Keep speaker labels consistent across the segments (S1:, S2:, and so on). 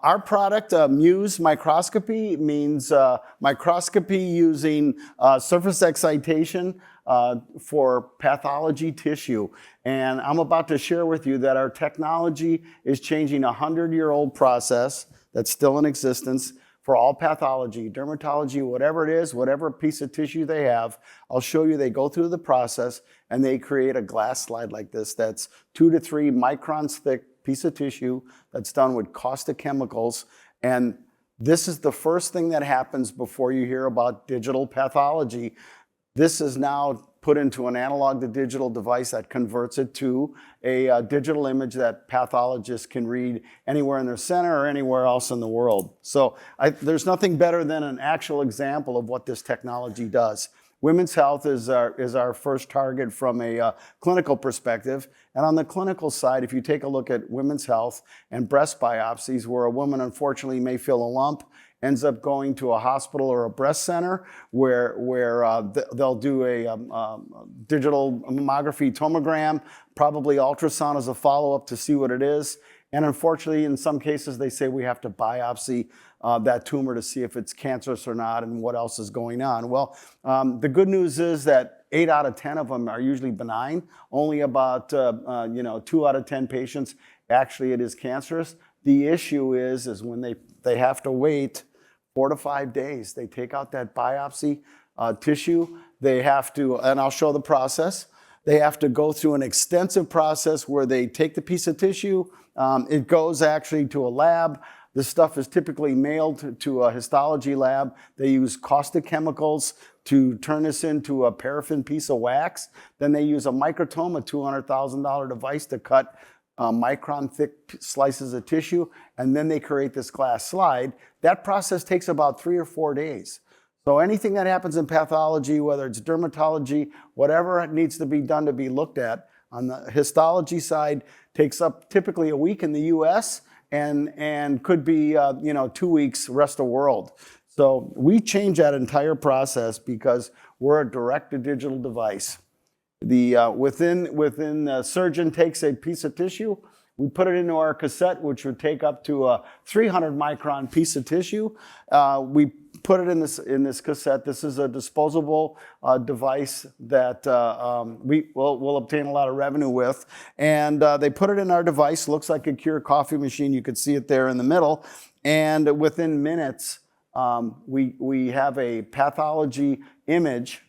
S1: Our product, MUSE Microscopy, means microscopy using surface excitation for pathology tissue. And I'm about to share with you that our technology is changing a 100-year-old process that's still in existence for all pathology, dermatology, whatever it is, whatever piece of tissue they have. I'll show you they go through the process and they create a glass slide like this that's 2 to 3 microns thick piece of tissue that's done with caustic chemicals. And this is the first thing that happens before you hear about digital pathology. This is now put into an analog to digital device that converts it to a digital image that pathologists can read anywhere in their center or anywhere else in the world. So there's nothing better than an actual example of what this technology does. Women's health is our first target from a clinical perspective. And on the clinical side, if you take a look at women's health and breast biopsies, where a woman unfortunately may feel a lump, ends up going to a hospital or a breast center where they'll do a digital mammography tomogram, probably ultrasound as a follow-up to see what it is. And unfortunately, in some cases, they say we have to biopsy that tumor to see if it's cancerous or not and what else is going on. Well, the good news is that 8 out of 10 of them are usually benign. Only about 2 out of 10 patients, actually it is cancerous. The issue is when they have to wait 4 to 5 days. They take out that biopsy tissue. They have to, and I'll show the process, they have to go through an extensive process where they take the piece of tissue. It goes actually to a lab. This stuff is typically mailed to a histology lab. They use caustic chemicals to turn this into a paraffin piece of wax. Then they use a microtome, a $200,000 device to cut micron thick slices of tissue, and then they create this glass slide. That process takes about 3 or 4 days. So anything that happens in pathology, whether it's dermatology, whatever needs to be done to be looked at, on the histology side, takes up typically a week in the US and could be 2 weeks rest of the world. So we change that entire process because we're a direct-to-digital device. Within the surgeon takes a piece of tissue, we put it into our cassette, which would take up to a 300 micron piece of tissue. We put it in this cassette. This is a disposable device that we'll obtain a lot of revenue with. And they put it in our device. Looks like a Keurig coffee machine. You could see it there in the middle. And within minutes, we have a pathology image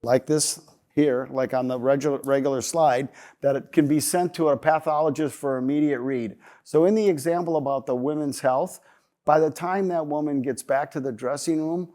S1: like this here, like on the regular slide, that it can be sent to a pathologist for immediate read. So in the example about the women's health, by the time that woman gets back to the dressing room,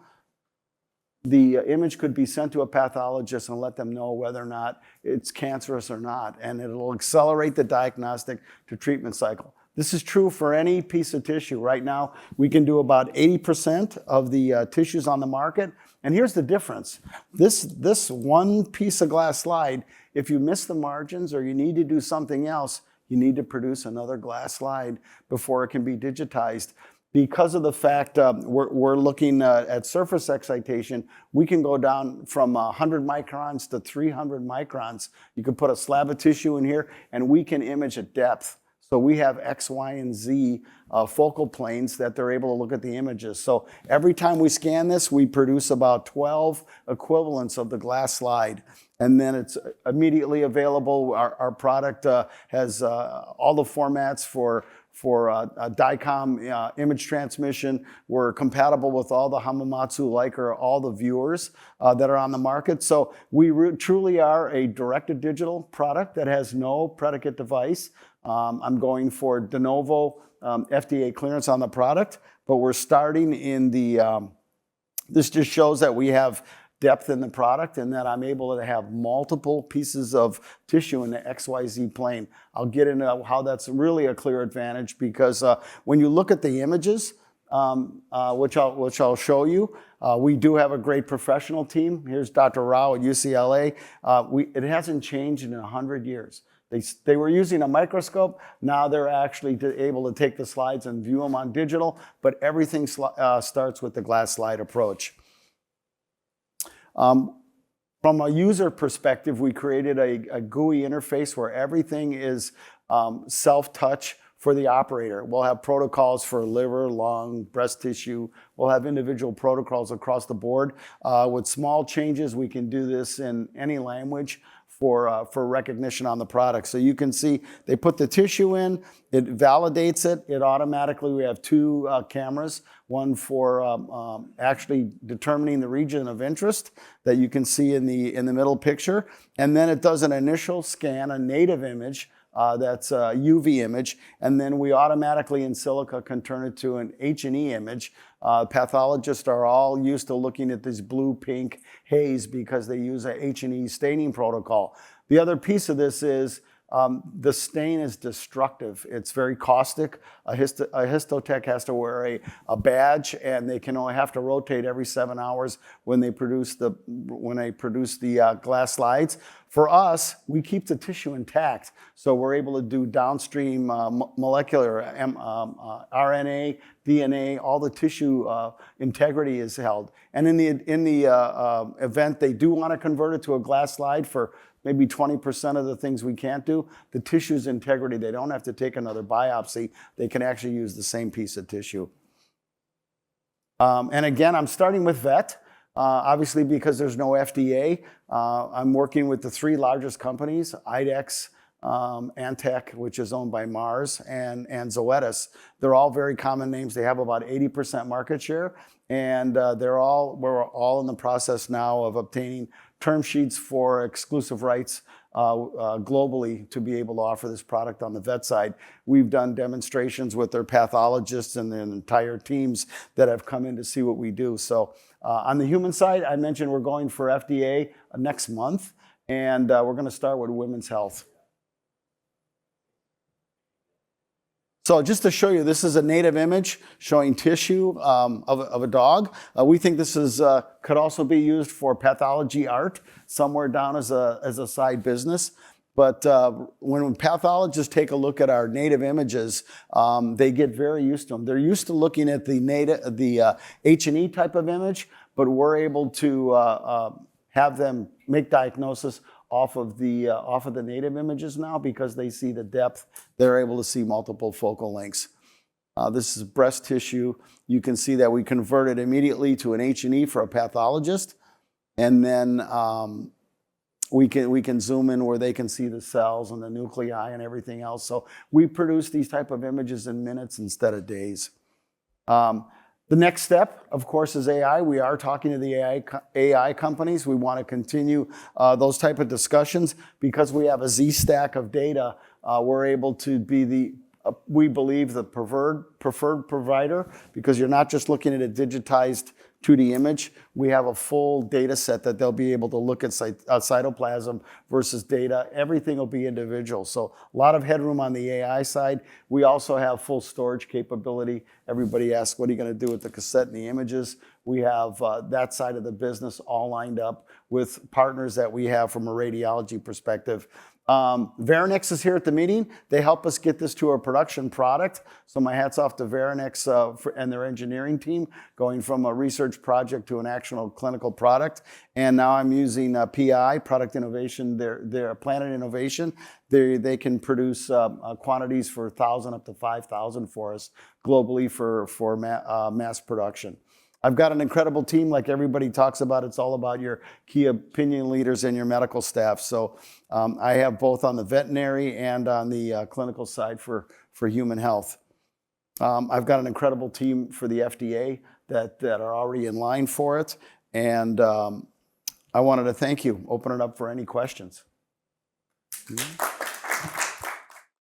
S1: the image could be sent to a pathologist and let them know whether or not it's cancerous or not, and it'll accelerate the diagnostic to treatment cycle. This is true for any piece of tissue. Right now, we can do about 80% of the tissues on the market. And here's the difference. This one piece of glass slide, if you miss the margins or you need to do something else, you need to produce another glass slide before it can be digitized. Because of the fact we're looking at surface excitation, we can go down from 100 microns to 300 microns. You can put a slab of tissue in here, and we can image at depth. So we have X, Y, and Z focal planes that they're able to look at the images. So every time we scan this, we produce about 12 equivalents of the glass slide. And then it's immediately available. Our product has all the formats for DICOM image transmission. We're compatible with all the Hamamatsu, Leica, all the viewers that are on the market. So we truly are a direct-to-digital product that has no predicate device. I'm going for de novo FDA clearance on the product, but we're starting in this just shows that we have depth in the product and that I'm able to have multiple pieces of tissue in the XYZ plane. I'll get into how that's really a clear advantage because when you look at the images, which I'll show you, we do have a great professional team. Here's Dr. Rao at UCLA. It hasn't changed in 100 years. They were using a microscope. Now they're actually able to take the slides and view them on digital, but everything starts with the glass slide approach. From a user perspective, we created a GUI interface where everything is self-touch for the operator. We'll have protocols for liver, lung, breast tissue. We'll have individual protocols across the board. With small changes, we can do this in any language for recognition on the product. So you can see they put the tissue in, it validates it. It automatically, we have two cameras, one for actually determining the region of interest that you can see in the middle picture. And then it does an initial scan, a native image, that's a UV image, and then we automatically in silico can turn it to an H&E image. Pathologists are all used to looking at this blue-pink haze because they use a H&E staining protocol. The other piece of this is the stain is destructive. It's very caustic. A histotech has to wear a badge, and they can only have to rotate every 7 hours when they produce the glass slides. For us, we keep the tissue intact, so we're able to do downstream molecular RNA, DNA. All the tissue integrity is held. And in the event they do want to convert it to a glass slide for maybe 20% of the things we can't do, the tissue's integrity, they don't have to take another biopsy. They can actually use the same piece of tissue. And again, I'm starting with vet, obviously because there's no FDA. I'm working with the 3 largest companies, IDEX, Antech, which is owned by Mars, and Zoetis. They're all very common names. They have about 80% market share, and we're all in the process now of obtaining term sheets for exclusive rights globally to be able to offer this product on the vet side. We've done demonstrations with their pathologists and their entire teams that have come in to see what we do. So on the human side, I mentioned we're going for FDA next month, and we're going to start with women's health. So just to show you, this is a native image showing tissue of a dog. We think this is could also be used for pathology art somewhere down as a side business. But when pathologists take a look at our native images, they get very used to them. They're used to looking at the H&E type of image, but we're able to have them make diagnosis off of the native images now because they see the depth. They're able to see multiple focal lengths. This is breast tissue. You can see that we convert it immediately to an H&E for a pathologist, and then we can zoom in where they can see the cells and the nuclei and everything else. So we produce these type of images in minutes instead of days. The next step, of course, is AI. We are talking to the AI companies. We want to continue those type of discussions because we have a Z-stack of data. We're able to be we believe, the preferred provider because you're not just looking at a digitized 2D image. We have a full data set that they'll be able to look at cytoplasm versus data. Everything will be individual. So a lot of headroom on the AI side. We also have full storage capability. Everybody asks, what are you going to do with the cassette and the images? We have that side of the business all lined up with partners that we have from a radiology perspective. Veranex is here at the meeting. They help us get this to a production product. So my hat's off to Veranex and their engineering team, going from a research project to an actual clinical product. And now I'm using PI, Product Innovation, their Planet Innovation. They can produce quantities for 1,000 up to 5,000 for us globally for mass production. I've got an incredible team like everybody talks about. It's all about your key opinion leaders and your medical staff. So I have both on the veterinary and on the clinical side for human health. I've got an incredible team for the FDA that are already in line for it. And I wanted to thank you. Open it up for any questions.